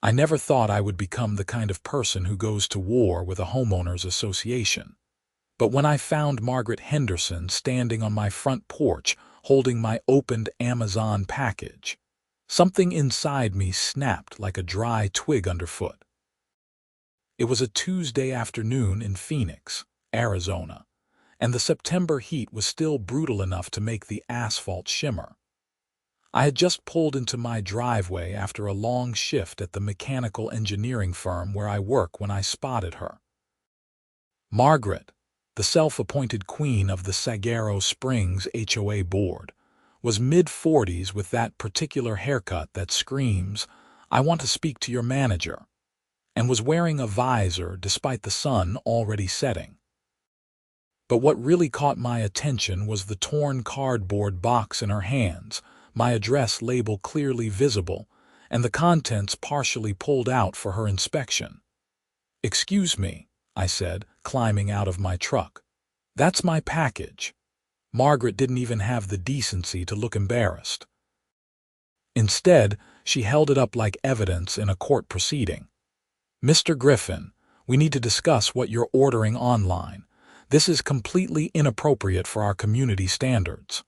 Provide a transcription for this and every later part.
I never thought I would become the kind of person who goes to war with a homeowners association. But when I found Margaret Henderson standing on my front porch holding my opened Amazon package, something inside me snapped like a dry twig underfoot. It was a Tuesday afternoon in Phoenix, Arizona, and the September heat was still brutal enough to make the asphalt shimmer. I had just pulled into my driveway after a long shift at the mechanical engineering firm where I work when I spotted her. Margaret, the self-appointed queen of the Saguaro Springs HOA board, was mid-40s with that particular haircut that screams, "I want to speak to your manager," and was wearing a visor despite the sun already setting. But what really caught my attention was the torn cardboard box in her hands, my address label clearly visible, and the contents partially pulled out for her inspection. "Excuse me," I said, climbing out of my truck. "That's my package." Margaret didn't even have the decency to look embarrassed. Instead, she held it up like evidence in a court proceeding. "Mr. Griffin, we need to discuss what you're ordering online. This is completely inappropriate for our community standards."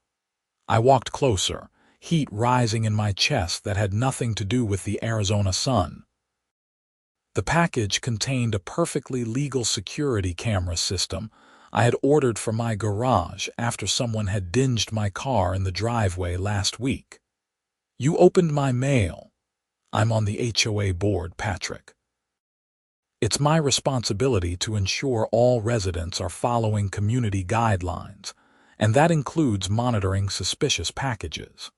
I walked closer, heat rising in my chest that had nothing to do with the Arizona sun. The package contained a perfectly legal security camera system I had ordered for my garage after someone had dinged my car in the driveway last week. "You opened my mail. I'm on the HOA board, Patrick. It's my responsibility to ensure all residents are following community guidelines, and that includes monitoring suspicious packages."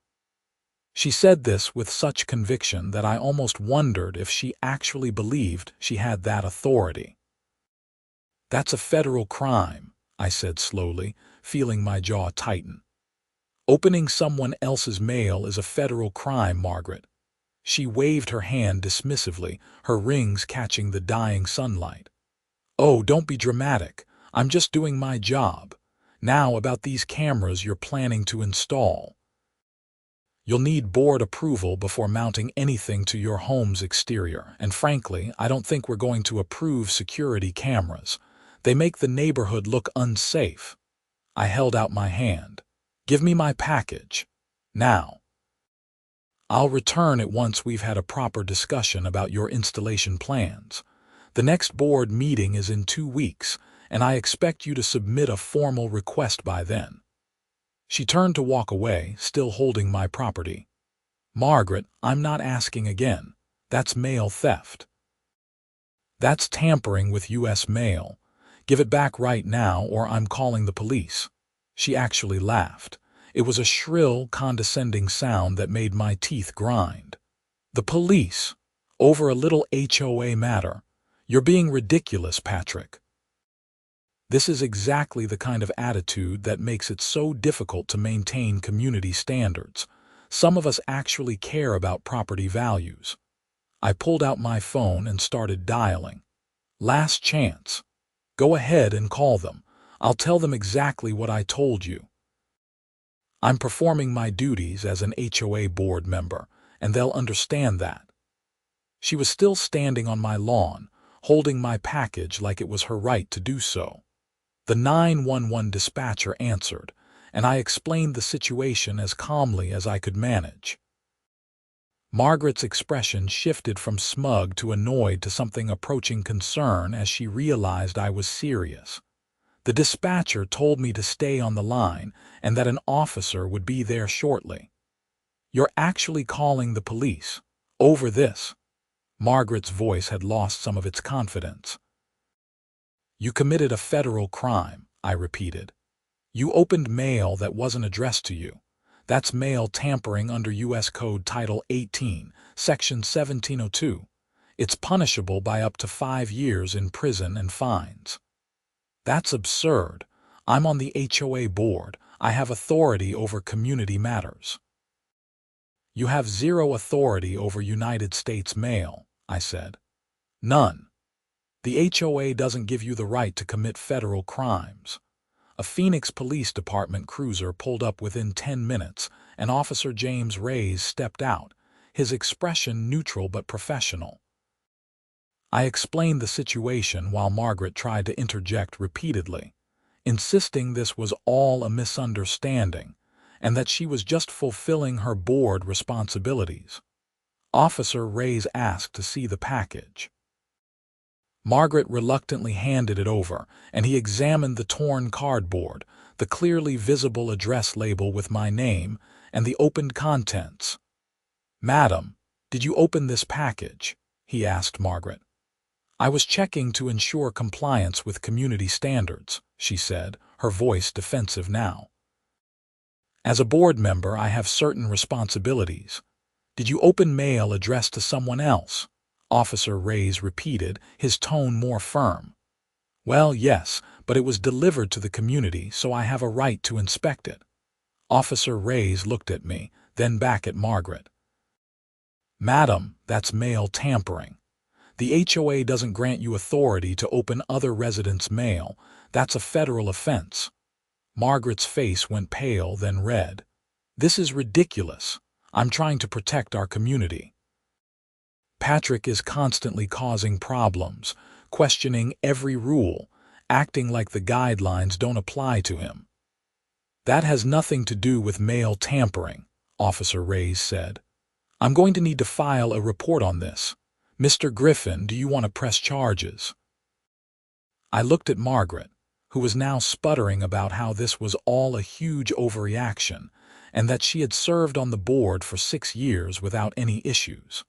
She said this with such conviction that I almost wondered if she actually believed she had that authority. "That's a federal crime," I said slowly, feeling my jaw tighten. "Opening someone else's mail is a federal crime, Margaret." She waved her hand dismissively, her rings catching the dying sunlight. "Oh, don't be dramatic. I'm just doing my job. Now about these cameras you're planning to install. You'll need board approval before mounting anything to your home's exterior, and frankly, I don't think we're going to approve security cameras. They make the neighborhood look unsafe." I held out my hand. "Give me my package. Now. I'll return it once we've had a proper discussion about your installation plans. The next board meeting is in 2 weeks, and I expect you to submit a formal request by then." She turned to walk away, still holding my property. "Margaret, I'm not asking again. That's mail theft. That's tampering with U.S. mail. Give it back right now or I'm calling the police." She actually laughed. It was a shrill, condescending sound that made my teeth grind. "The police? Over a little HOA matter? You're being ridiculous, Patrick." This is exactly the kind of attitude that makes it so difficult to maintain community standards. Some of us actually care about property values. I pulled out my phone and started dialing. "Last chance. Go ahead and call them. I'll tell them exactly what I told you. I'm performing my duties as an HOA board member, and they'll understand that." She was still standing on my lawn, holding my package like it was her right to do so. The 911 dispatcher answered, and I explained the situation as calmly as I could manage. Margaret's expression shifted from smug to annoyed to something approaching concern as she realized I was serious. The dispatcher told me to stay on the line and that an officer would be there shortly. "You're actually calling the police? Over this?" Margaret's voice had lost some of its confidence. "You committed a federal crime," I repeated. "You opened mail that wasn't addressed to you. That's mail tampering under U.S. Code Title 18, Section 1702. It's punishable by up to 5 years in prison and fines." "That's absurd. I'm on the HOA board. I have authority over community matters." "You have zero authority over United States mail," I said. "None. The HOA doesn't give you the right to commit federal crimes." A Phoenix Police Department cruiser pulled up within 10 minutes, and Officer James Reyes stepped out, his expression neutral but professional. I explained the situation while Margaret tried to interject repeatedly, insisting this was all a misunderstanding and that she was just fulfilling her board responsibilities. Officer Reyes asked to see the package. Margaret reluctantly handed it over, and he examined the torn cardboard, the clearly visible address label with my name, and the opened contents. "Madam, did you open this package?" he asked Margaret. "I was checking to ensure compliance with community standards," she said, her voice defensive now. "As a board member, I have certain responsibilities. Did you open mail addressed to someone else?" Officer Reyes repeated, his tone more firm. "Well, yes, but it was delivered to the community, so I have a right to inspect it." Officer Reyes looked at me, then back at Margaret. "Madam, that's mail tampering. The HOA doesn't grant you authority to open other residents' mail. That's a federal offense." Margaret's face went pale, then red. "This is ridiculous. I'm trying to protect our community." "Patrick is constantly causing problems, questioning every rule, acting like the guidelines don't apply to him." "That has nothing to do with mail tampering," Officer Reyes said. "I'm going to need to file a report on this. Mr. Griffin, do you want to press charges?" I looked at Margaret, who was now sputtering about how this was all a huge overreaction and that she had served on the board for 6 years without any issues.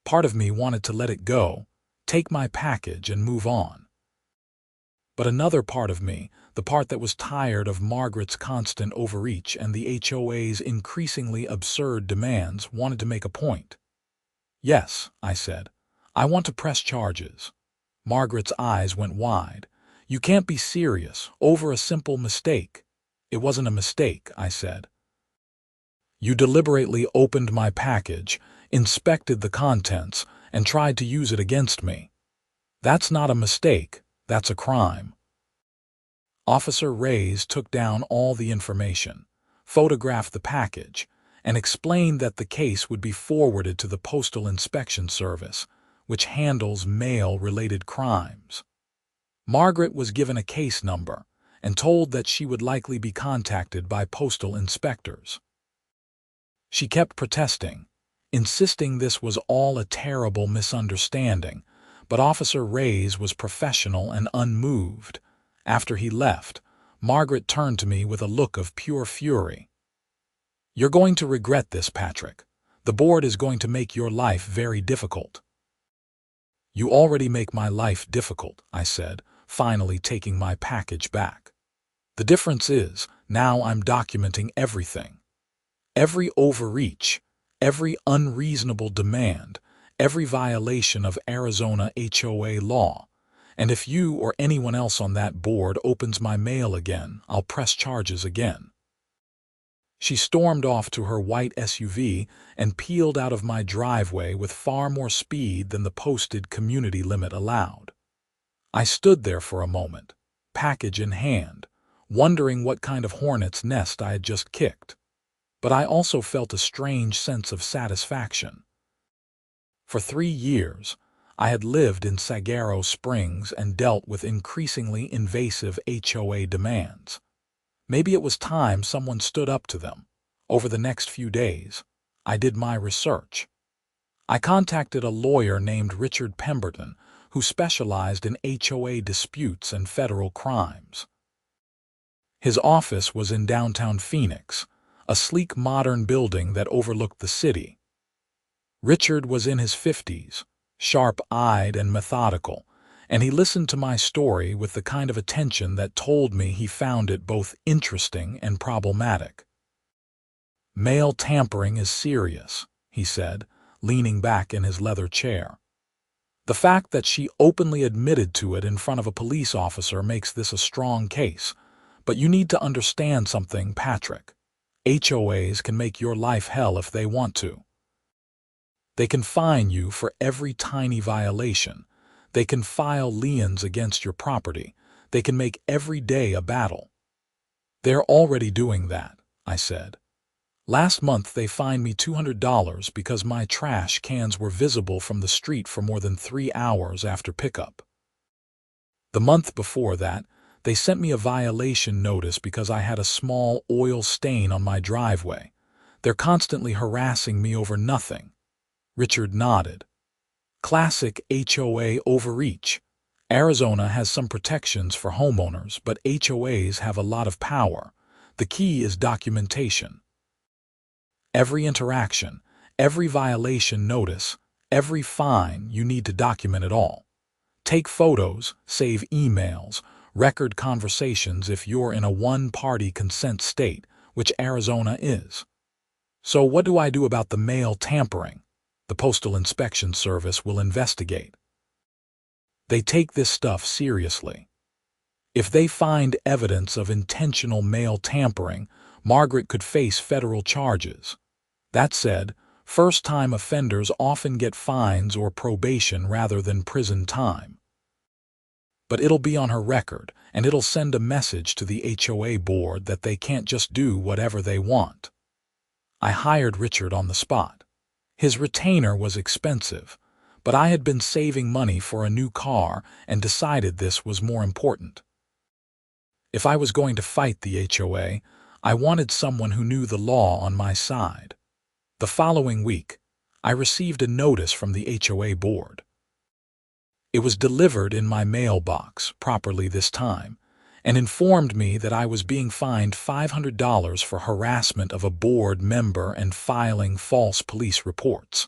Part of me wanted to let it go, take my package and move on. But another part of me, the part that was tired of Margaret's constant overreach and the HOA's increasingly absurd demands, wanted to make a point. "Yes," I said, "I want to press charges." Margaret's eyes went wide. "You can't be serious over a simple mistake." "It wasn't a mistake," I said. "You deliberately opened my package, inspected the contents, and tried to use it against me. That's not a mistake, that's a crime." Officer Reyes took down all the information, photographed the package, and explained that the case would be forwarded to the Postal Inspection Service, which handles mail-related crimes. Margaret was given a case number and told that she would likely be contacted by postal inspectors. She kept protesting, insisting this was all a terrible misunderstanding, but Officer Reyes was professional and unmoved. After he left, Margaret turned to me with a look of pure fury. "You're going to regret this, Patrick. The board is going to make your life very difficult." "You already make my life difficult," I said, finally taking my package back. "The difference is, now I'm documenting everything. Every overreach, every unreasonable demand, every violation of Arizona HOA law. And if you or anyone else on that board opens my mail again, I'll press charges again." She stormed off to her white SUV and peeled out of my driveway with far more speed than the posted community limit allowed. I stood there for a moment, package in hand, wondering what kind of hornet's nest I had just kicked. But I also felt a strange sense of satisfaction. For 3 years, I had lived in Saguaro Springs and dealt with increasingly invasive HOA demands. Maybe it was time someone stood up to them. Over the next few days, I did my research. I contacted a lawyer named Richard Pemberton, who specialized in HOA disputes and federal crimes. His office was in downtown Phoenix, a sleek modern building that overlooked the city. Richard was in his 50s, sharp-eyed and methodical, and he listened to my story with the kind of attention that told me he found it both interesting and problematic. "Mail tampering is serious," he said, leaning back in his leather chair. "The fact that she openly admitted to it in front of a police officer makes this a strong case, but you need to understand something, Patrick. HOAs can make your life hell if they want to. They can fine you for every tiny violation. They can file liens against your property. They can make every day a battle." "They're already doing that," I said. Last month they fined me $200 because my trash cans were visible from the street for more than 3 hours after pickup. The month before that, they sent me a violation notice because I had a small oil stain on my driveway. They're constantly harassing me over nothing. Richard nodded. Classic HOA overreach. Arizona has some protections for homeowners, but HOAs have a lot of power. The key is documentation. Every interaction, every violation notice, every fine, you need to document it all. Take photos, save emails, record conversations if you're in a one-party consent state, which Arizona is. So what do I do about the mail tampering? The Postal Inspection Service will investigate. They take this stuff seriously. If they find evidence of intentional mail tampering, Margaret could face federal charges. That said, first-time offenders often get fines or probation rather than prison time. But it'll be on her record, and it'll send a message to the HOA board that they can't just do whatever they want. I hired Richard on the spot. His retainer was expensive, but I had been saving money for a new car and decided this was more important. If I was going to fight the HOA, I wanted someone who knew the law on my side. The following week, I received a notice from the HOA board. It was delivered in my mailbox, properly this time, and informed me that I was being fined $500 for harassment of a board member and filing false police reports.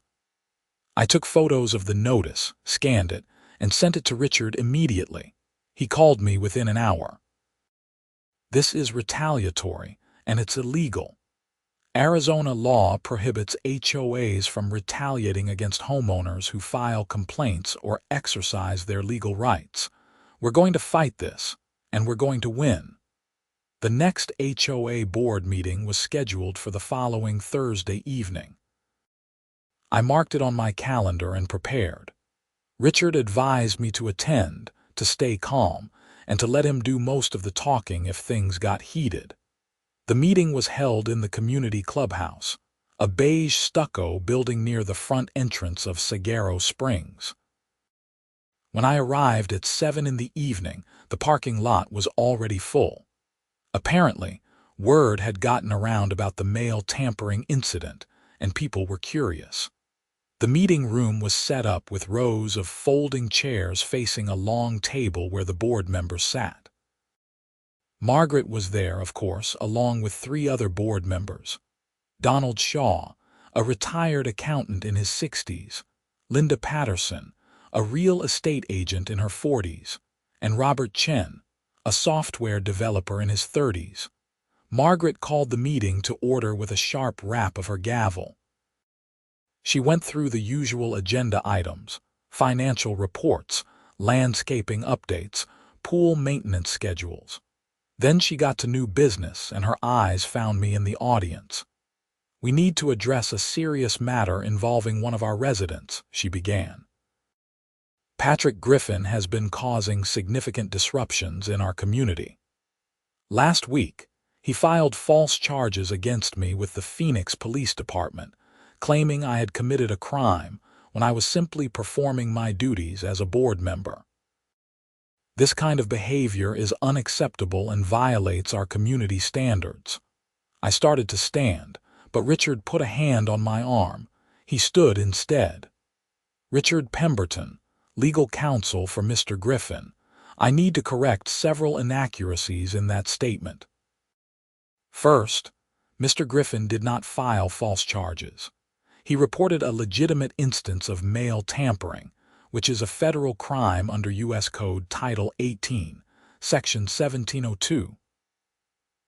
I took photos of the notice, scanned it, and sent it to Richard immediately. He called me within an hour. This is retaliatory, and it's illegal. Arizona law prohibits HOAs from retaliating against homeowners who file complaints or exercise their legal rights. We're going to fight this, and we're going to win. The next HOA board meeting was scheduled for the following Thursday evening. I marked it on my calendar and prepared. Richard advised me to attend, to stay calm, and to let him do most of the talking if things got heated. The meeting was held in the community clubhouse, a beige stucco building near the front entrance of Saguaro Springs. When I arrived at 7 in the evening, the parking lot was already full. Apparently, word had gotten around about the mail tampering incident, and people were curious. The meeting room was set up with rows of folding chairs facing a long table where the board members sat. Margaret was there, of course, along with 3 other board members. Donald Shaw, a retired accountant in his 60s, Linda Patterson, a real estate agent in her 40s, and Robert Chen, a software developer in his 30s. Margaret called the meeting to order with a sharp rap of her gavel. She went through the usual agenda items: financial reports, landscaping updates, pool maintenance schedules. Then she got to new business, and her eyes found me in the audience. "We need to address a serious matter involving one of our residents," she began. "Patrick Griffin has been causing significant disruptions in our community. Last week, he filed false charges against me with the Phoenix Police Department, claiming I had committed a crime when I was simply performing my duties as a board member. This kind of behavior is unacceptable and violates our community standards." I started to stand, but Richard put a hand on my arm. He stood instead. "Richard Pemberton, legal counsel for Mr. Griffin. I need to correct several inaccuracies in that statement. First, Mr. Griffin did not file false charges. He reported a legitimate instance of mail tampering, which is a federal crime under U.S. Code Title 18, Section 1702.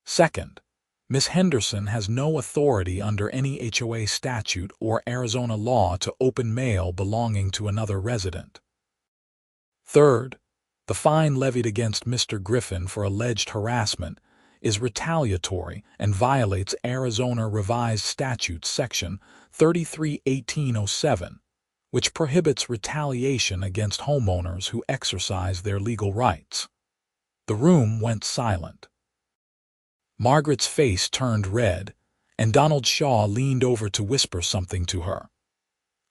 Second, Ms. Henderson has no authority under any HOA statute or Arizona law to open mail belonging to another resident. Third, the fine levied against Mr. Griffin for alleged harassment is retaliatory and violates Arizona Revised Statutes Section 33-1807, which prohibits retaliation against homeowners who exercise their legal rights. The room went silent. Margaret's face turned red, and Donald Shaw leaned over to whisper something to her.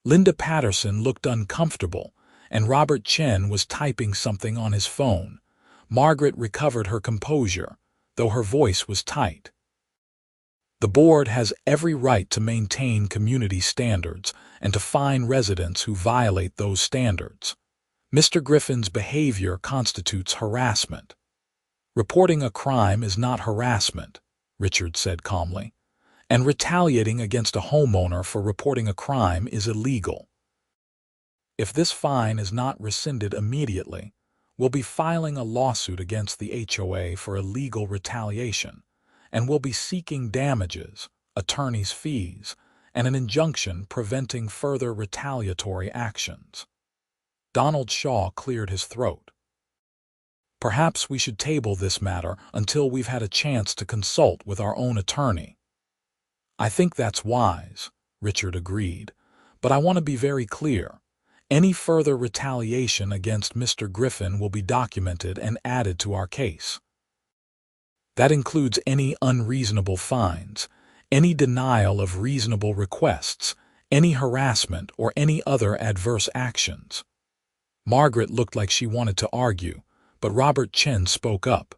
Linda Patterson looked uncomfortable, and Robert Chen was typing something on his phone. Margaret recovered her composure, though her voice was tight. The board has every right to maintain community standards and to fine residents who violate those standards. Mr. Griffin's behavior constitutes harassment. Reporting a crime is not harassment, Richard said calmly, and retaliating against a homeowner for reporting a crime is illegal. If this fine is not rescinded immediately, we'll be filing a lawsuit against the HOA for illegal retaliation, and we'll be seeking damages, attorney's fees, and an injunction preventing further retaliatory actions. Donald Shaw cleared his throat. Perhaps we should table this matter until we've had a chance to consult with our own attorney. I think that's wise, Richard agreed, but I want to be very clear. Any further retaliation against Mr. Griffin will be documented and added to our case. That includes any unreasonable fines, any denial of reasonable requests, any harassment, or any other adverse actions. Margaret looked like she wanted to argue, but Robert Chen spoke up.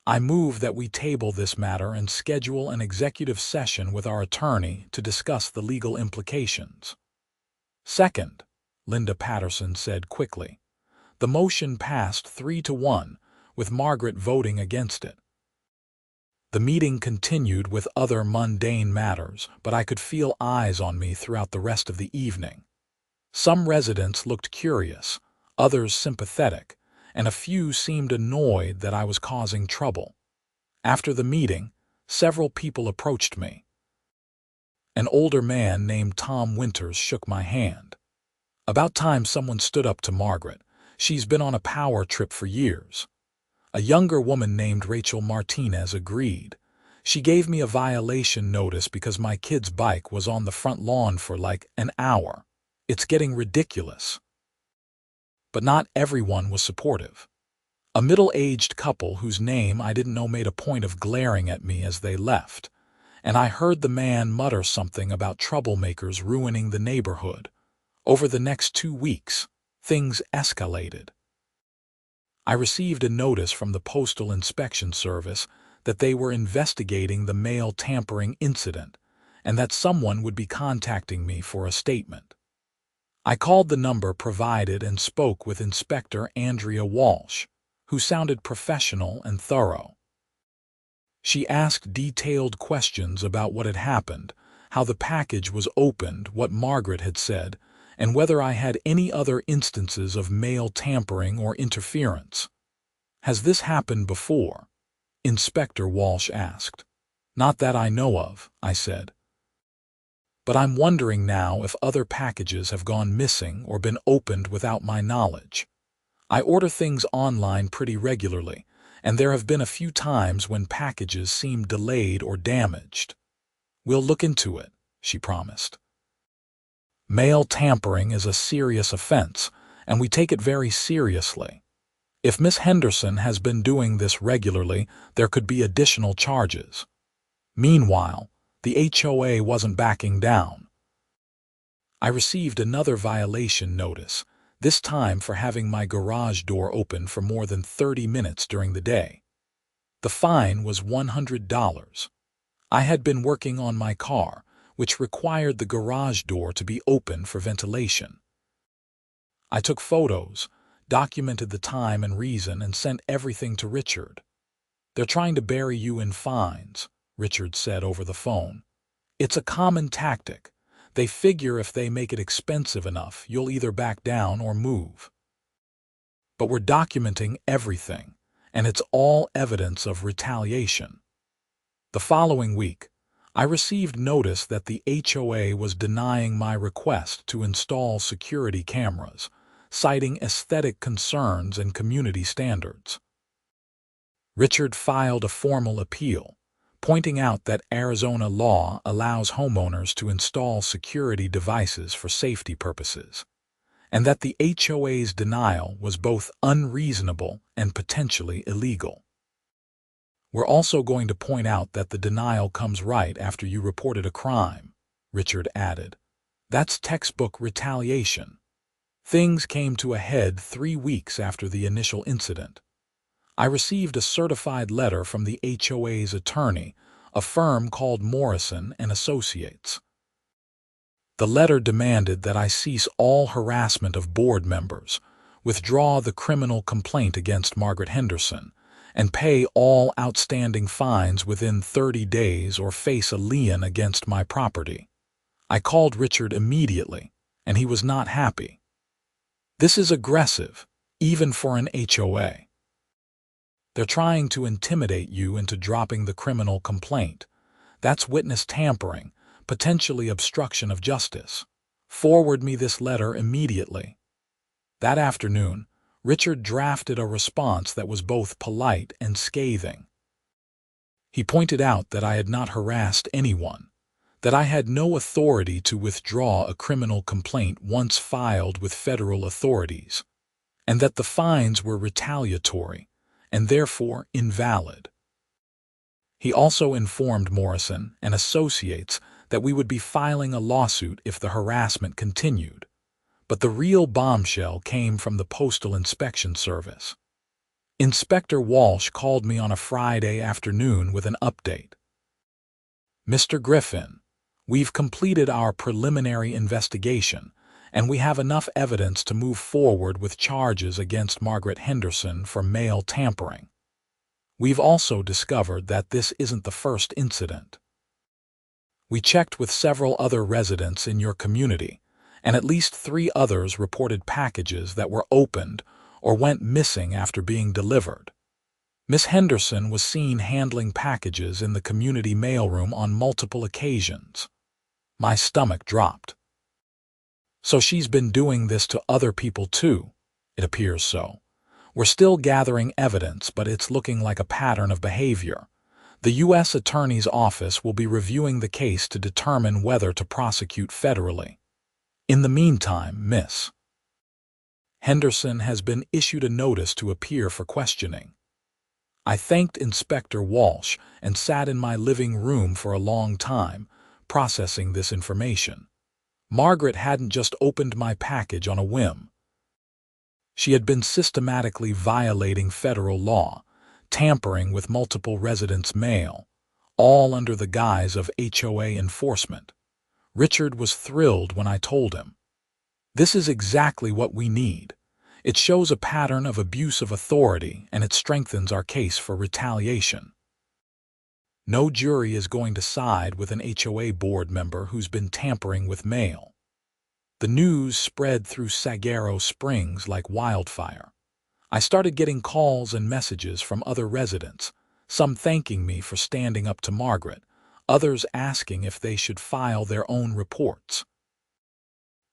I move that we table this matter and schedule an executive session with our attorney to discuss the legal implications. Second, Linda Patterson said quickly. The motion passed 3-1, with Margaret voting against it. The meeting continued with other mundane matters, but I could feel eyes on me throughout the rest of the evening. Some residents looked curious, others sympathetic, and a few seemed annoyed that I was causing trouble. After the meeting, several people approached me. An older man named Tom Winters shook my hand. About time someone stood up to Margaret. She's been on a power trip for years. A younger woman named Rachel Martinez agreed. She gave me a violation notice because my kid's bike was on the front lawn for like an hour. It's getting ridiculous. But not everyone was supportive. A middle-aged couple whose name I didn't know made a point of glaring at me as they left, and I heard the man mutter something about troublemakers ruining the neighborhood. Over the next 2 weeks, things escalated. I received a notice from the Postal Inspection Service that they were investigating the mail tampering incident and that someone would be contacting me for a statement. I called the number provided and spoke with Inspector Andrea Walsh, who sounded professional and thorough. She asked detailed questions about what had happened, how the package was opened, what Margaret had said, and whether I had any other instances of mail tampering or interference. Has this happened before? Inspector Walsh asked. Not that I know of, I said. But I'm wondering now if other packages have gone missing or been opened without my knowledge. I order things online pretty regularly, and there have been a few times when packages seemed delayed or damaged. We'll look into it, she promised. Mail tampering is a serious offense, and we take it very seriously. If Miss Henderson has been doing this regularly, there could be additional charges. Meanwhile, the HOA wasn't backing down. I received another violation notice, this time for having my garage door open for more than 30 minutes during the day. The fine was $100. I had been working on my car, which required the garage door to be open for ventilation. I took photos, documented the time and reason, and sent everything to Richard. They're trying to bury you in fines, Richard said over the phone. It's a common tactic. They figure if they make it expensive enough, you'll either back down or move. But we're documenting everything, and it's all evidence of retaliation. The following week, I received notice that the HOA was denying my request to install security cameras, citing aesthetic concerns and community standards. Richard filed a formal appeal, pointing out that Arizona law allows homeowners to install security devices for safety purposes, and that the HOA's denial was both unreasonable and potentially illegal. We're also going to point out that the denial comes right after you reported a crime, Richard added. That's textbook retaliation. Things came to a head 3 weeks after the initial incident. I received a certified letter from the HOA's attorney, a firm called Morrison and Associates. The letter demanded that I cease all harassment of board members, withdraw the criminal complaint against Margaret Henderson, and pay all outstanding fines within 30 days or face a lien against my property. I called Richard immediately, and he was not happy. This is aggressive, even for an HOA. They're trying to intimidate you into dropping the criminal complaint. That's witness tampering, potentially obstruction of justice. Forward me this letter immediately. That afternoon, Richard drafted a response that was both polite and scathing. He pointed out that I had not harassed anyone, that I had no authority to withdraw a criminal complaint once filed with federal authorities, and that the fines were retaliatory and therefore invalid. He also informed Morrison and Associates that we would be filing a lawsuit if the harassment continued. But the real bombshell came from the Postal Inspection Service. Inspector Walsh called me on a Friday afternoon with an update. Mr. Griffin, we've completed our preliminary investigation, and we have enough evidence to move forward with charges against Margaret Henderson for mail tampering. We've also discovered that this isn't the first incident. We checked with several other residents in your community, and at least 3 others reported packages that were opened or went missing after being delivered. Miss Henderson was seen handling packages in the community mailroom on multiple occasions. My stomach dropped. So she's been doing this to other people too. It appears so. We're still gathering evidence, but it's looking like a pattern of behavior. The U.S. Attorney's Office will be reviewing the case to determine whether to prosecute federally. In the meantime, Miss Henderson has been issued a notice to appear for questioning. I thanked Inspector Walsh and sat in my living room for a long time, processing this information. Margaret hadn't just opened my package on a whim. She had been systematically violating federal law, tampering with multiple residents' mail, all under the guise of HOA enforcement. Richard was thrilled when I told him. This is exactly what we need. It shows a pattern of abuse of authority, and it strengthens our case for retaliation. No jury is going to side with an HOA board member who's been tampering with mail. The news spread through Saguaro Springs like wildfire. I started getting calls and messages from other residents, some thanking me for standing up to Margaret, others asking if they should file their own reports.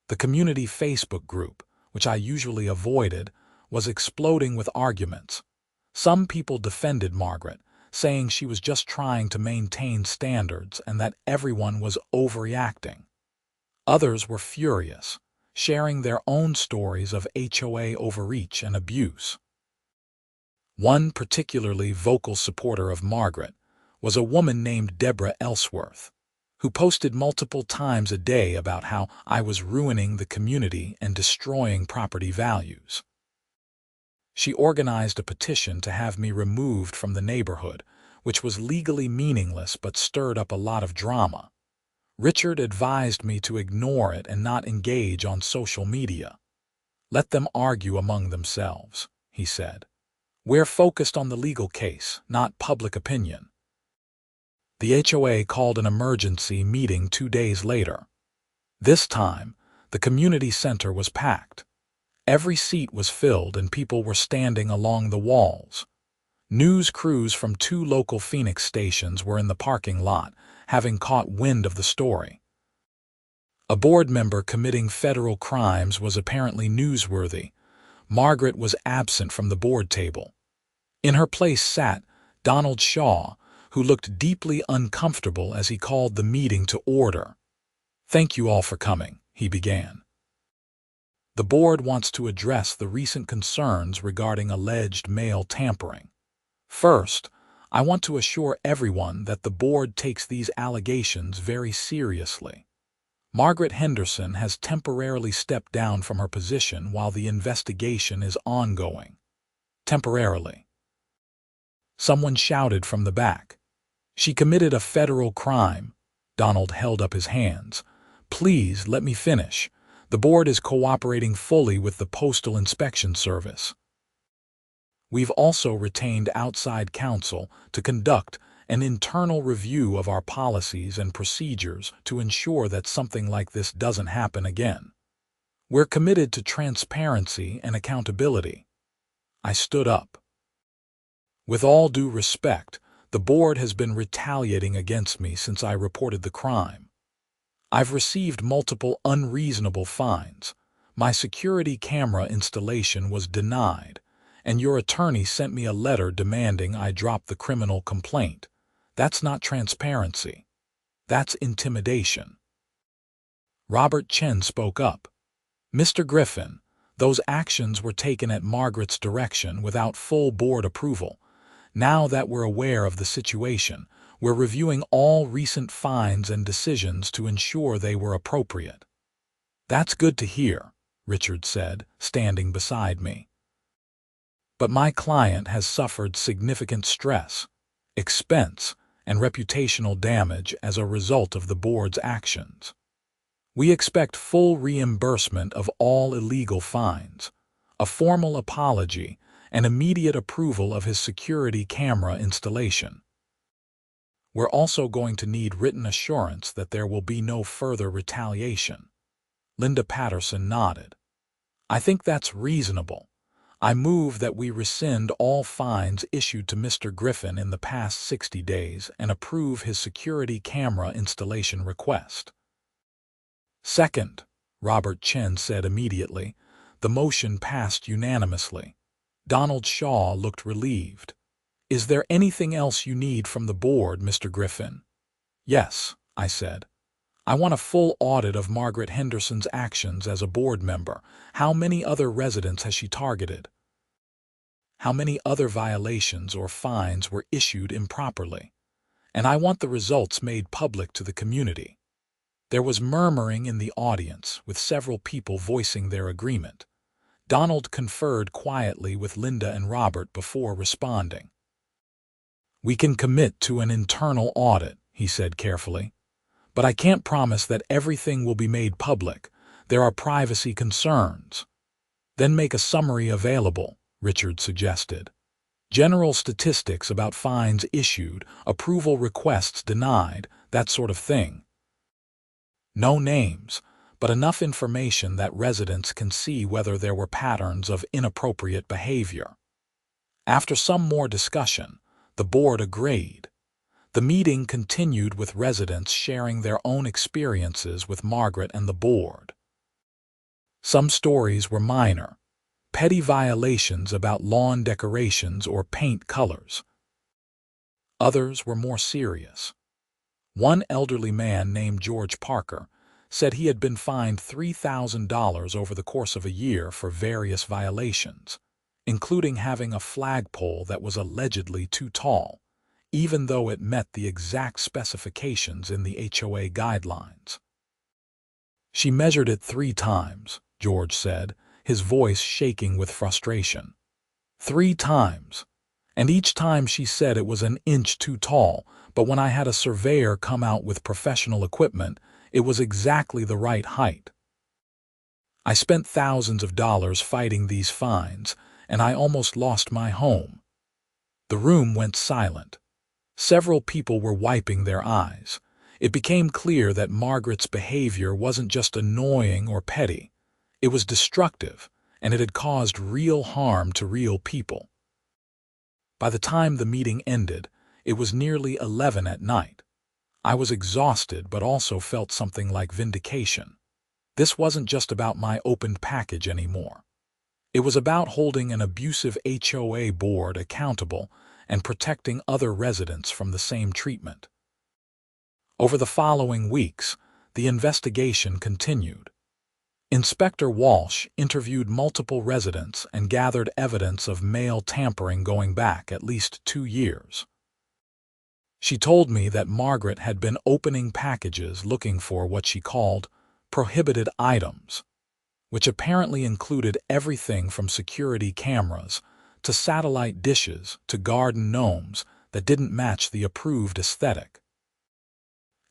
The community Facebook group, which I usually avoided, was exploding with arguments. Some people defended Margaret, saying she was just trying to maintain standards and that everyone was overreacting. Others were furious, sharing their own stories of HOA overreach and abuse. One particularly vocal supporter of Margaret was a woman named Deborah Ellsworth, who posted multiple times a day about how I was ruining the community and destroying property values. She organized a petition to have me removed from the neighborhood, which was legally meaningless but stirred up a lot of drama. Richard advised me to ignore it and not engage on social media. Let them argue among themselves, he said. We're focused on the legal case, not public opinion. The HOA called an emergency meeting 2 days later. This time, the community center was packed. Every seat was filled and people were standing along the walls. News crews from 2 local Phoenix stations were in the parking lot, having caught wind of the story. A board member committing federal crimes was apparently newsworthy. Margaret was absent from the board table. In her place sat Donald Shaw, who looked deeply uncomfortable as he called the meeting to order. "Thank you all for coming," he began. "The board wants to address the recent concerns regarding alleged mail tampering. First, I want to assure everyone that the board takes these allegations very seriously. Margaret Henderson has temporarily stepped down from her position while the investigation is ongoing. Temporarily. Someone shouted from the back. She committed a federal crime. Donald held up his hands. Please let me finish. The board is cooperating fully with the Postal Inspection Service. We've also retained outside counsel to conduct an internal review of our policies and procedures to ensure that something like this doesn't happen again. We're committed to transparency and accountability. I stood up. With all due respect, the board has been retaliating against me since I reported the crime. I've received multiple unreasonable fines. My security camera installation was denied, and your attorney sent me a letter demanding I drop the criminal complaint. That's not transparency. That's intimidation. Robert Chen spoke up. Mr. Griffin, those actions were taken at Margaret's direction without full board approval. Now that we're aware of the situation, we're reviewing all recent fines and decisions to ensure they were appropriate. That's good to hear, Richard said, standing beside me. But my client has suffered significant stress, expense, and reputational damage as a result of the board's actions. We expect full reimbursement of all illegal fines, a formal apology, and immediate approval of his security camera installation. We're also going to need written assurance that there will be no further retaliation. Linda Patterson nodded. I think that's reasonable. I move that we rescind all fines issued to Mr. Griffin in the past 60 days and approve his security camera installation request. Second, Robert Chen said immediately. The motion passed unanimously. Donald Shaw looked relieved. Is there anything else you need from the board, Mr. Griffin? Yes, I said. I want a full audit of Margaret Henderson's actions as a board member. How many other residents has she targeted? How many other violations or fines were issued improperly? And I want the results made public to the community. There was murmuring in the audience, with several people voicing their agreement. Donald conferred quietly with Linda and Robert before responding. We can commit to an internal audit, he said carefully. But I can't promise that everything will be made public. There are privacy concerns. Then make a summary available, Richard suggested. General statistics about fines issued, approval requests denied, that sort of thing. No names, but enough information that residents can see whether there were patterns of inappropriate behavior. After some more discussion, the board agreed. The meeting continued with residents sharing their own experiences with Margaret and the board. Some stories were minor, petty violations about lawn decorations or paint colors. Others were more serious. One elderly man named George Parker said he had been fined $3,000 over the course of a year for various violations, including having a flagpole that was allegedly too tall, even though it met the exact specifications in the HOA guidelines. She measured it 3 times, George said, his voice shaking with frustration. 3 times. And each time she said it was an inch too tall, but when I had a surveyor come out with professional equipment, it was exactly the right height. I spent thousands of dollars fighting these fines, and I almost lost my home. The room went silent. Several people were wiping their eyes. It became clear that Margaret's behavior wasn't just annoying or petty. It was destructive, and it had caused real harm to real people. By the time the meeting ended, it was nearly 11 at night. I was exhausted but also felt something like vindication. This wasn't just about my opened package anymore. It was about holding an abusive HOA board accountable and protecting other residents from the same treatment. Over the following weeks, the investigation continued. Inspector Walsh interviewed multiple residents and gathered evidence of mail tampering going back at least 2 years. She told me that Margaret had been opening packages looking for what she called prohibited items, which apparently included everything from security cameras to satellite dishes to garden gnomes that didn't match the approved aesthetic.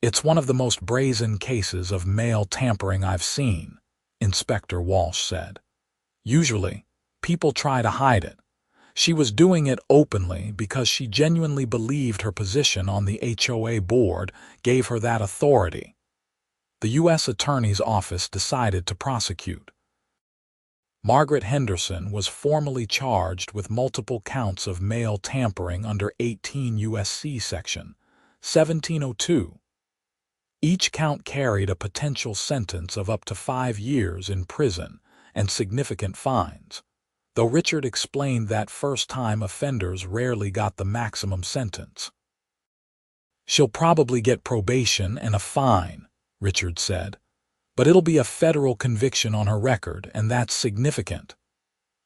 "It's one of the most brazen cases of mail tampering I've seen," Inspector Walsh said. "Usually, people try to hide it. She was doing it openly because she genuinely believed her position on the HOA board gave her that authority." The U.S. Attorney's Office decided to prosecute. Margaret Henderson was formally charged with multiple counts of mail tampering under 18 U.S.C. Section 1702. Each count carried a potential sentence of up to 5 years in prison and significant fines, though Richard explained that first-time offenders rarely got the maximum sentence. "She'll probably get probation and a fine," Richard said, "but it'll be a federal conviction on her record, and that's significant."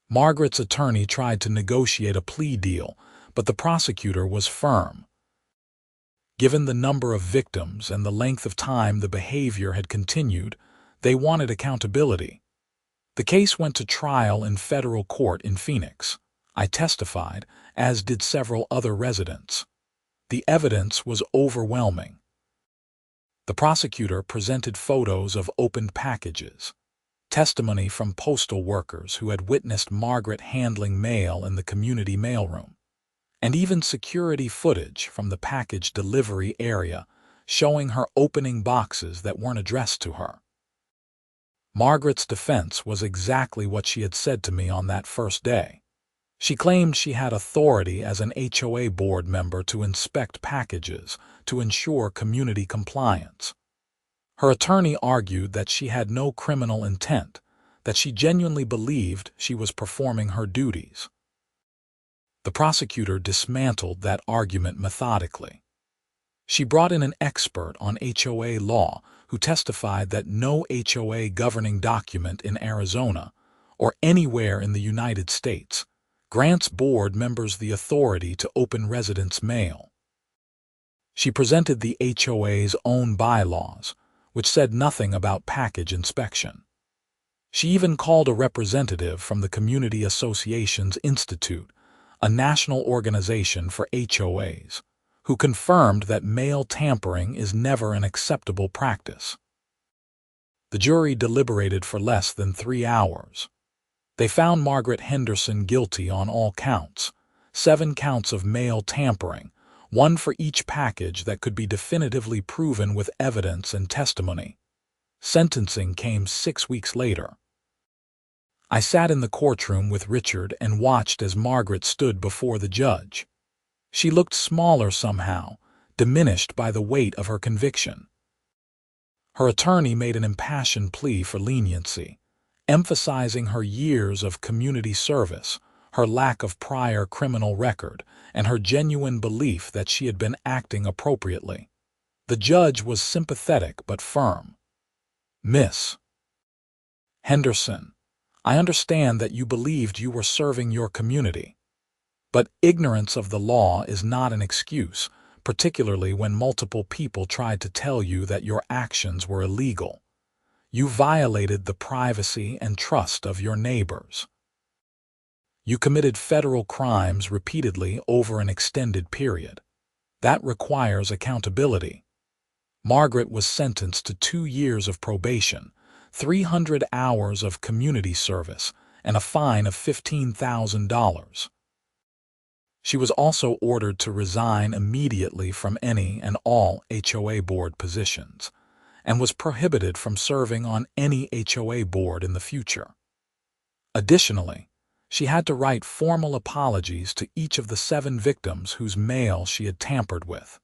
Margaret's attorney tried to negotiate a plea deal, but the prosecutor was firm. Given the number of victims and the length of time the behavior had continued, they wanted accountability. The case went to trial in federal court in Phoenix. I testified, as did several other residents. The evidence was overwhelming. The prosecutor presented photos of opened packages, testimony from postal workers who had witnessed Margaret handling mail in the community mailroom, and even security footage from the package delivery area showing her opening boxes that weren't addressed to her. Margaret's defense was exactly what she had said to me on that first day. She claimed she had authority as an HOA board member to inspect packages to ensure community compliance. Her attorney argued that she had no criminal intent, that she genuinely believed she was performing her duties. The prosecutor dismantled that argument methodically. She brought in an expert on HOA law who testified that no HOA governing document in Arizona or anywhere in the United States grants board members the authority to open residents' mail. She presented the HOA's own bylaws, which said nothing about package inspection. She even called a representative from the Community Associations Institute, a national organization for HOAs, who confirmed that mail tampering is never an acceptable practice. The jury deliberated for less than 3 hours. They found Margaret Henderson guilty on all counts, 7 counts of mail tampering, 1 for each package that could be definitively proven with evidence and testimony. Sentencing came 6 weeks later. I sat in the courtroom with Richard and watched as Margaret stood before the judge. She looked smaller somehow, diminished by the weight of her conviction. Her attorney made an impassioned plea for leniency, emphasizing her years of community service, her lack of prior criminal record, and her genuine belief that she had been acting appropriately. The judge was sympathetic but firm. "Miss Henderson, I understand that you believed you were serving your community. But ignorance of the law is not an excuse, particularly when multiple people tried to tell you that your actions were illegal. You violated the privacy and trust of your neighbors. You committed federal crimes repeatedly over an extended period. That requires accountability." Margaret was sentenced to 2 years of probation, 300 hours of community service, and a fine of $15,000. She was also ordered to resign immediately from any and all HOA board positions, and was prohibited from serving on any HOA board in the future. Additionally, she had to write formal apologies to each of the 7 victims whose mail she had tampered with.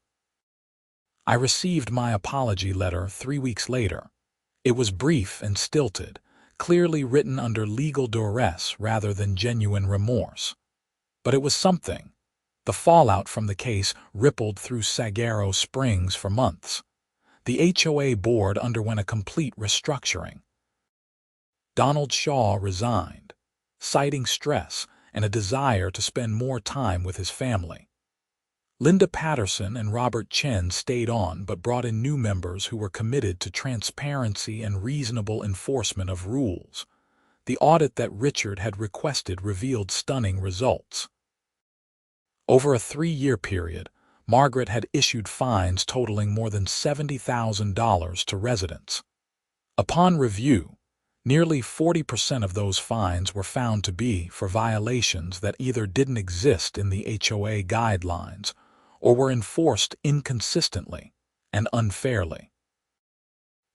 I received my apology letter 3 weeks later. It was brief and stilted, clearly written under legal duress rather than genuine remorse. But it was something. The fallout from the case rippled through Saguaro Springs for months. The HOA board underwent a complete restructuring. Donald Shaw resigned, citing stress and a desire to spend more time with his family. Linda Patterson and Robert Chen stayed on but brought in new members who were committed to transparency and reasonable enforcement of rules. The audit that Richard had requested revealed stunning results. Over a 3-year period, Margaret had issued fines totaling more than $70,000 to residents. Upon review, nearly 40% of those fines were found to be for violations that either didn't exist in the HOA guidelines or were enforced inconsistently and unfairly.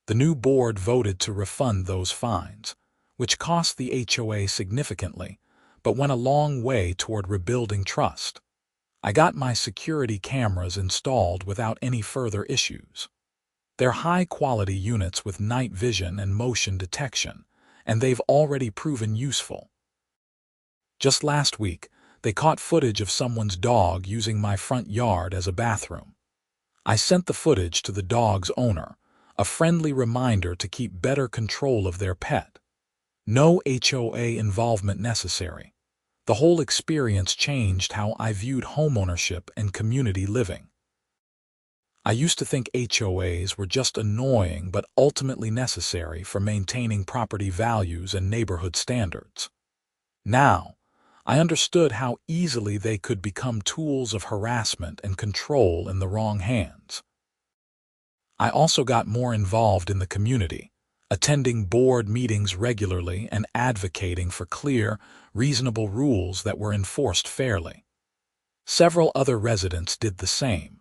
The new board voted to refund those fines, which cost the HOA significantly, but went a long way toward rebuilding trust. I got my security cameras installed without any further issues. They're high-quality units with night vision and motion detection, and they've already proven useful. Just last week, they caught footage of someone's dog using my front yard as a bathroom. I sent the footage to the dog's owner, a friendly reminder to keep better control of their pet. No HOA involvement necessary. The whole experience changed how I viewed homeownership and community living. I used to think HOAs were just annoying but ultimately necessary for maintaining property values and neighborhood standards. Now, I understood how easily they could become tools of harassment and control in the wrong hands. I also got more involved in the community, attending board meetings regularly and advocating for clear, reasonable rules that were enforced fairly. Several other residents did the same.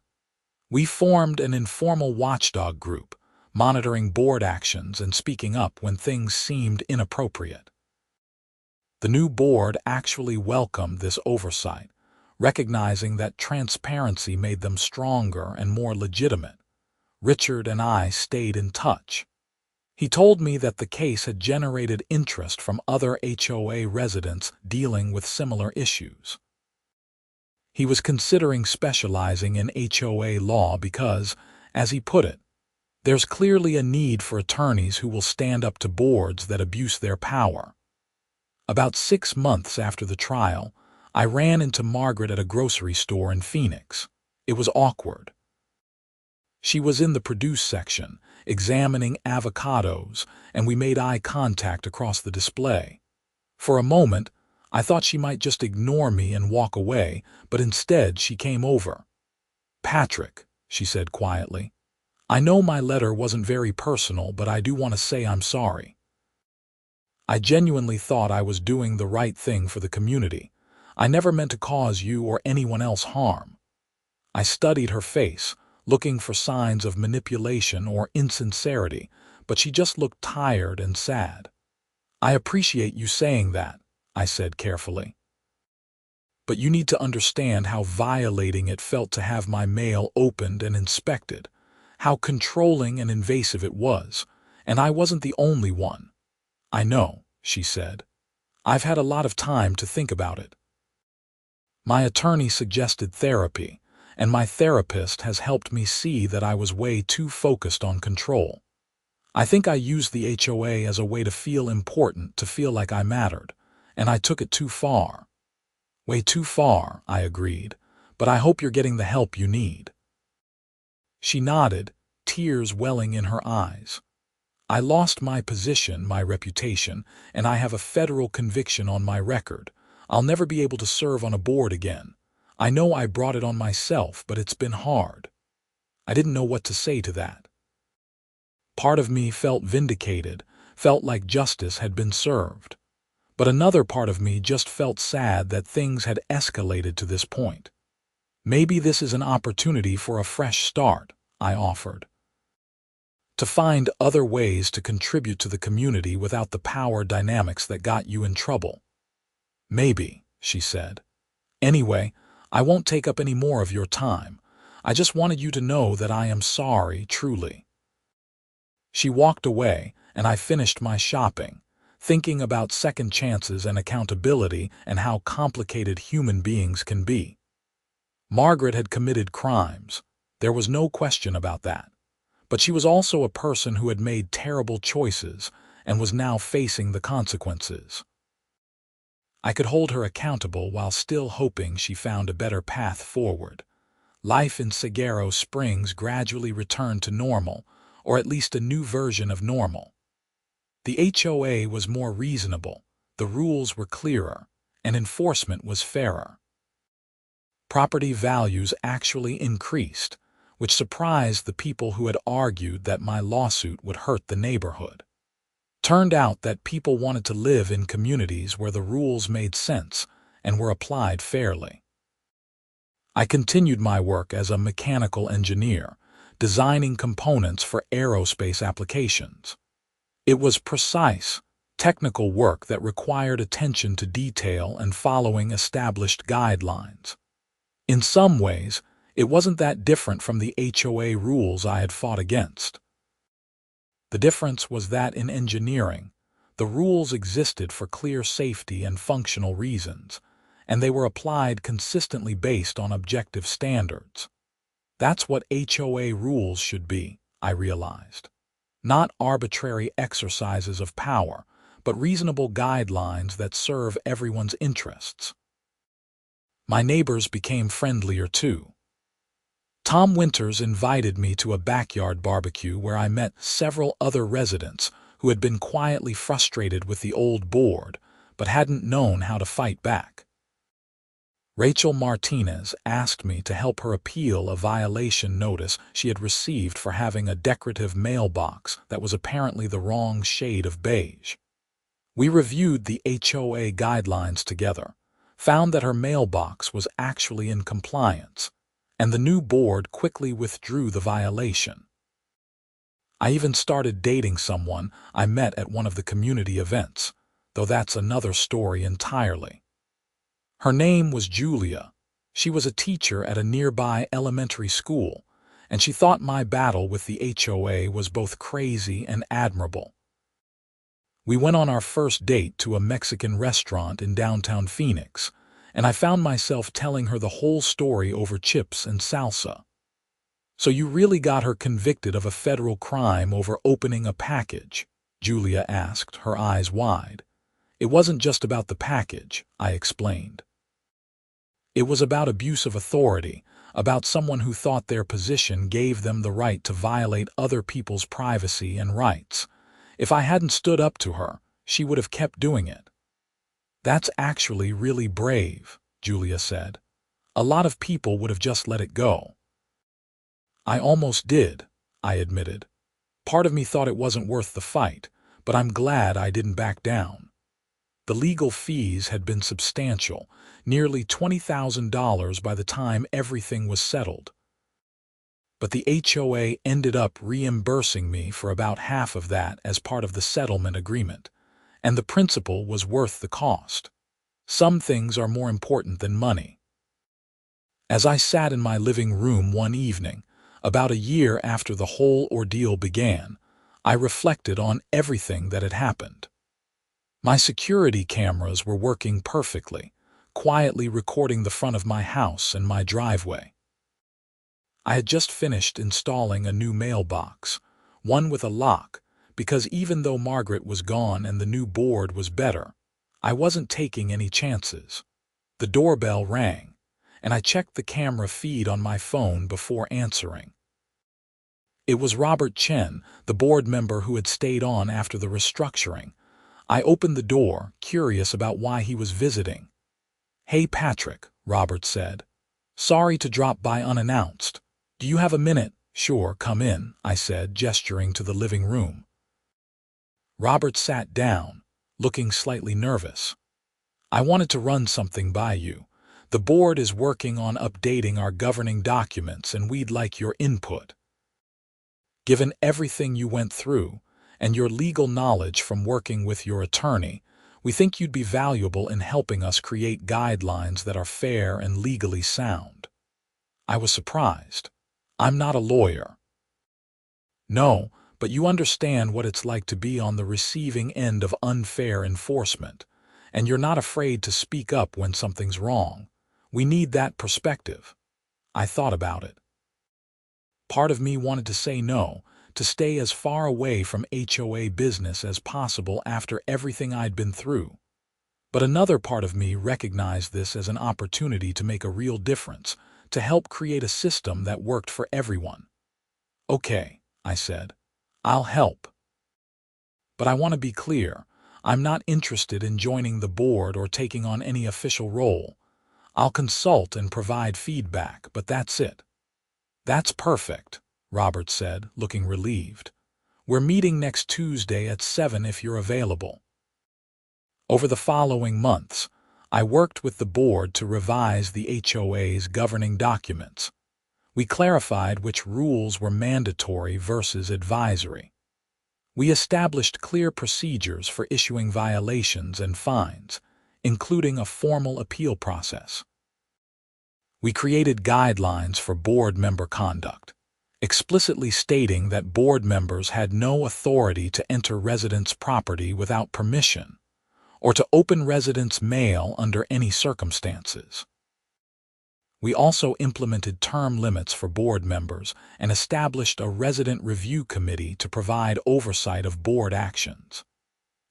We formed an informal watchdog group, monitoring board actions and speaking up when things seemed inappropriate. The new board actually welcomed this oversight, recognizing that transparency made them stronger and more legitimate. Richard and I stayed in touch. He told me that the case had generated interest from other HOA residents dealing with similar issues. He was considering specializing in HOA law because, as he put it, there's clearly a need for attorneys who will stand up to boards that abuse their power. About 6 months after the trial, I ran into Margaret at a grocery store in Phoenix. It was awkward. She was in the produce section, examining avocados, and we made eye contact across the display. For a moment, I thought she might just ignore me and walk away, but instead she came over. "Patrick," she said quietly, "I know my letter wasn't very personal, but I do want to say I'm sorry. I genuinely thought I was doing the right thing for the community. I never meant to cause you or anyone else harm." I studied her face, looking for signs of manipulation or insincerity, but she just looked tired and sad. "I appreciate you saying that," I said carefully. "But you need to understand how violating it felt to have my mail opened and inspected, how controlling and invasive it was, and I wasn't the only one." "I know," she said. "I've had a lot of time to think about it. My attorney suggested therapy, and my therapist has helped me see that I was way too focused on control. I think I used the HOA as a way to feel important, to feel like I mattered, and I took it too far." "Way too far," I agreed, "but I hope you're getting the help you need." She nodded, tears welling in her eyes. "I lost my position, my reputation, and I have a federal conviction on my record. I'll never be able to serve on a board again. I know I brought it on myself, but it's been hard." I didn't know what to say to that. Part of me felt vindicated, felt like justice had been served. But another part of me just felt sad that things had escalated to this point. "Maybe this is an opportunity for a fresh start," I offered. "To find other ways to contribute to the community without the power dynamics that got you in trouble." "Maybe," she said. "Anyway, I won't take up any more of your time. I just wanted you to know that I am sorry, truly." She walked away, and I finished my shopping, thinking about second chances and accountability and how complicated human beings can be. Margaret had committed crimes. There was no question about that. But she was also a person who had made terrible choices and was now facing the consequences. I could hold her accountable while still hoping she found a better path forward. Life in Saguaro Springs gradually returned to normal, or at least a new version of normal. The HOA was more reasonable, the rules were clearer, and enforcement was fairer. Property values actually increased, which surprised the people who had argued that my lawsuit would hurt the neighborhood. Turned out that people wanted to live in communities where the rules made sense and were applied fairly. I continued my work as a mechanical engineer, designing components for aerospace applications. It was precise, technical work that required attention to detail and following established guidelines. In some ways, it wasn't that different from the HOA rules I had fought against. The difference was that in engineering, the rules existed for clear safety and functional reasons, and they were applied consistently based on objective standards. That's what HOA rules should be, I realized. Not arbitrary exercises of power, but reasonable guidelines that serve everyone's interests. My neighbors became friendlier too. Tom Winters invited me to a backyard barbecue where I met several other residents who had been quietly frustrated with the old board but hadn't known how to fight back. Rachel Martinez asked me to help her appeal a violation notice she had received for having a decorative mailbox that was apparently the wrong shade of beige. We reviewed the HOA guidelines together, found that her mailbox was actually in compliance, and the new board quickly withdrew the violation. I even started dating someone I met at one of the community events, though that's another story entirely. Her name was Julia. She was a teacher at a nearby elementary school, and she thought my battle with the HOA was both crazy and admirable. We went on our first date to a Mexican restaurant in downtown Phoenix, and I found myself telling her the whole story over chips and salsa. "So you really got her convicted of a federal crime over opening a package?" Julia asked, her eyes wide. "It wasn't just about the package," I explained. "It was about abuse of authority, about someone who thought their position gave them the right to violate other people's privacy and rights. If I hadn't stood up to her, she would have kept doing it." "That's actually really brave," Julia said. "A lot of people would have just let it go." "I almost did," I admitted. "Part of me thought it wasn't worth the fight, but I'm glad I didn't back down." The legal fees had been substantial, nearly $20,000 by the time everything was settled. But the HOA ended up reimbursing me for about half of that as part of the settlement agreement, and the principal was worth the cost. Some things are more important than money. As I sat in my living room one evening, about a year after the whole ordeal began, I reflected on everything that had happened. My security cameras were working perfectly, quietly recording the front of my house and my driveway. I had just finished installing a new mailbox, one with a lock, because even though Margaret was gone and the new board was better, I wasn't taking any chances. The doorbell rang, and I checked the camera feed on my phone before answering. It was Robert Chen, the board member who had stayed on after the restructuring. I opened the door, curious about why he was visiting. "Hey, Patrick," Robert said. "Sorry to drop by unannounced. Do you have a minute?" "Sure, come in," I said, gesturing to the living room. Robert sat down, looking slightly nervous. "I wanted to run something by you. The board is working on updating our governing documents, and we'd like your input. Given everything you went through, and your legal knowledge from working with your attorney, we think you'd be valuable in helping us create guidelines that are fair and legally sound." I was surprised. I'm not a lawyer. "No, but you understand what it's like to be on the receiving end of unfair enforcement, and you're not afraid to speak up when something's wrong. We need that perspective." I thought about it. Part of me wanted to say no, to stay as far away from HOA business as possible after everything I'd been through. But another part of me recognized this as an opportunity to make a real difference, to help create a system that worked for everyone. "Okay," I said, "I'll help. But I want to be clear. I'm not interested in joining the board or taking on any official role. I'll consult and provide feedback, but that's it." "That's perfect," Robert said, looking relieved. "We're meeting next Tuesday at 7 if you're available." Over the following months, I worked with the board to revise the HOA's governing documents. We clarified which rules were mandatory versus advisory. We established clear procedures for issuing violations and fines, including a formal appeal process. We created guidelines for board member conduct, explicitly stating that board members had no authority to enter residents' property without permission or to open residents' mail under any circumstances. We also implemented term limits for board members and established a resident review committee to provide oversight of board actions.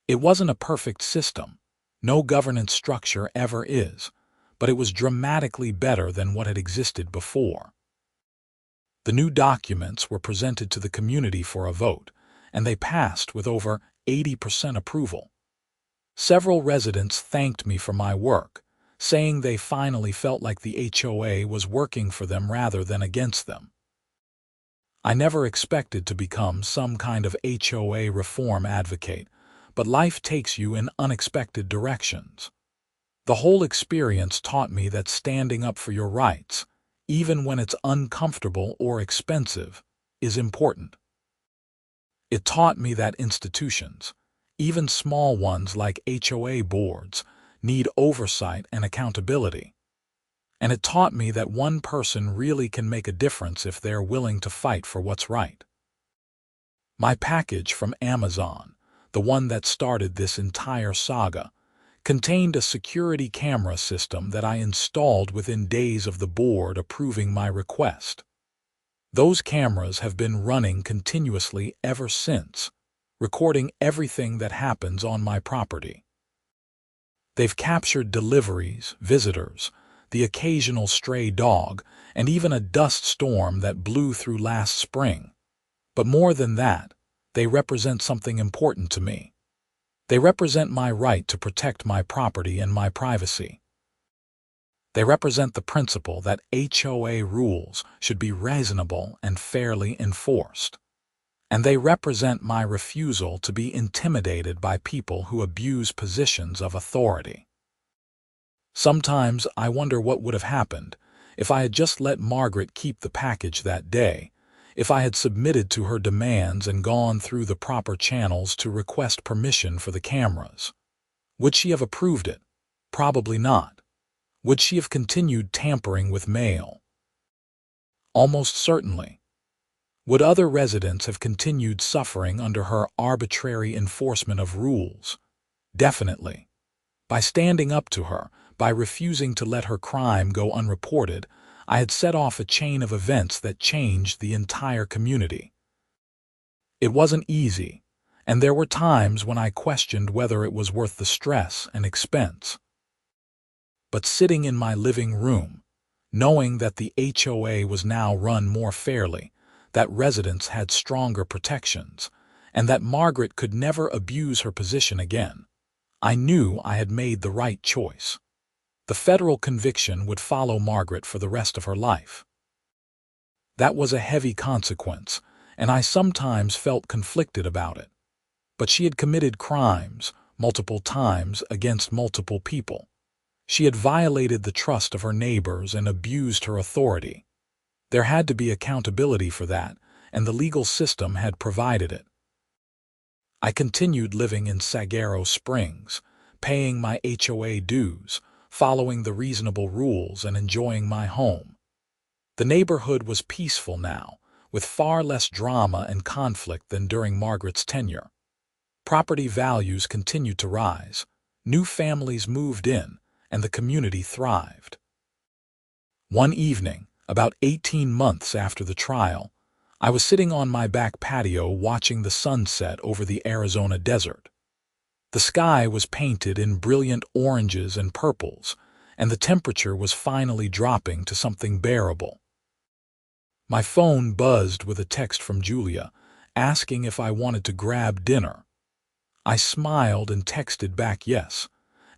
It wasn't a perfect system. No governance structure ever is, but it was dramatically better than what had existed before. The new documents were presented to the community for a vote, and they passed with over 80% approval. Several residents thanked me for my work, saying they finally felt like the HOA was working for them rather than against them. I never expected to become some kind of HOA reform advocate, but life takes you in unexpected directions. The whole experience taught me that standing up for your rights, even when it's uncomfortable or expensive, is important. It taught me that institutions, even small ones like HOA boards, need oversight and accountability. And it taught me that one person really can make a difference if they're willing to fight for what's right. My package from Amazon, the one that started this entire saga, contained a security camera system that I installed within days of the board approving my request. Those cameras have been running continuously ever since, recording everything that happens on my property. They've captured deliveries, visitors, the occasional stray dog, and even a dust storm that blew through last spring. But more than that, they represent something important to me. They represent my right to protect my property and my privacy. They represent the principle that HOA rules should be reasonable and fairly enforced. And they represent my refusal to be intimidated by people who abuse positions of authority. Sometimes I wonder what would have happened if I had just let Margaret keep the package that day, if I had submitted to her demands and gone through the proper channels to request permission for the cameras. Would she have approved it? Probably not. Would she have continued tampering with mail? Almost certainly. Would other residents have continued suffering under her arbitrary enforcement of rules? Definitely. By standing up to her, by refusing to let her crime go unreported, I had set off a chain of events that changed the entire community. It wasn't easy, and there were times when I questioned whether it was worth the stress and expense. But sitting in my living room, knowing that the HOA was now run more fairly, that residents had stronger protections, and that Margaret could never abuse her position again, I knew I had made the right choice. The federal conviction would follow Margaret for the rest of her life. That was a heavy consequence, and I sometimes felt conflicted about it. But she had committed crimes, multiple times, against multiple people. She had violated the trust of her neighbors and abused her authority. There had to be accountability for that, and the legal system had provided it. I continued living in Saguaro Springs, paying my HOA dues, following the reasonable rules, and enjoying my home. The neighborhood was peaceful now, with far less drama and conflict than during Margaret's tenure. Property values continued to rise, new families moved in, and the community thrived. One evening, about 18 months after the trial, I was sitting on my back patio watching the sunset over the Arizona desert. The sky was painted in brilliant oranges and purples, and the temperature was finally dropping to something bearable. My phone buzzed with a text from Julia, asking if I wanted to grab dinner. I smiled and texted back yes.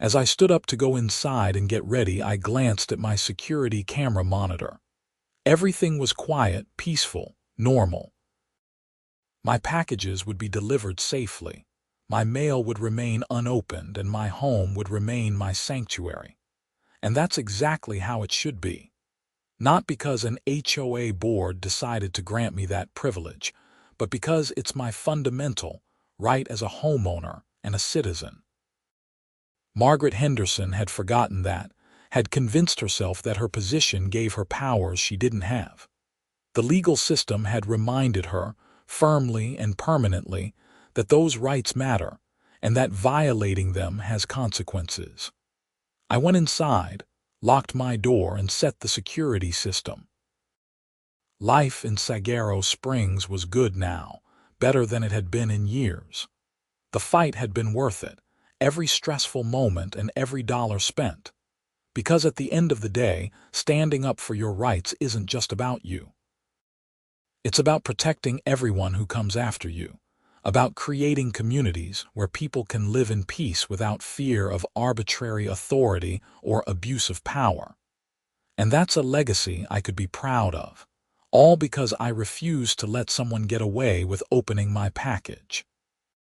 As I stood up to go inside and get ready, I glanced at my security camera monitor. Everything was quiet, peaceful, normal. My packages would be delivered safely. My mail would remain unopened, and my home would remain my sanctuary. And that's exactly how it should be. Not because an HOA board decided to grant me that privilege, but because it's my fundamental right as a homeowner and a citizen. Margaret Henderson had forgotten that, had convinced herself that her position gave her powers she didn't have. The legal system had reminded her, firmly and permanently, that those rights matter and that violating them has consequences. I went inside, locked my door, and set the security system. Life in Saguaro Springs was good now, better than it had been in years. The fight had been worth it, every stressful moment and every dollar spent. Because at the end of the day, standing up for your rights isn't just about you. It's about protecting everyone who comes after you, about creating communities where people can live in peace without fear of arbitrary authority or abuse of power. And that's a legacy I could be proud of, all because I refused to let someone get away with opening my package.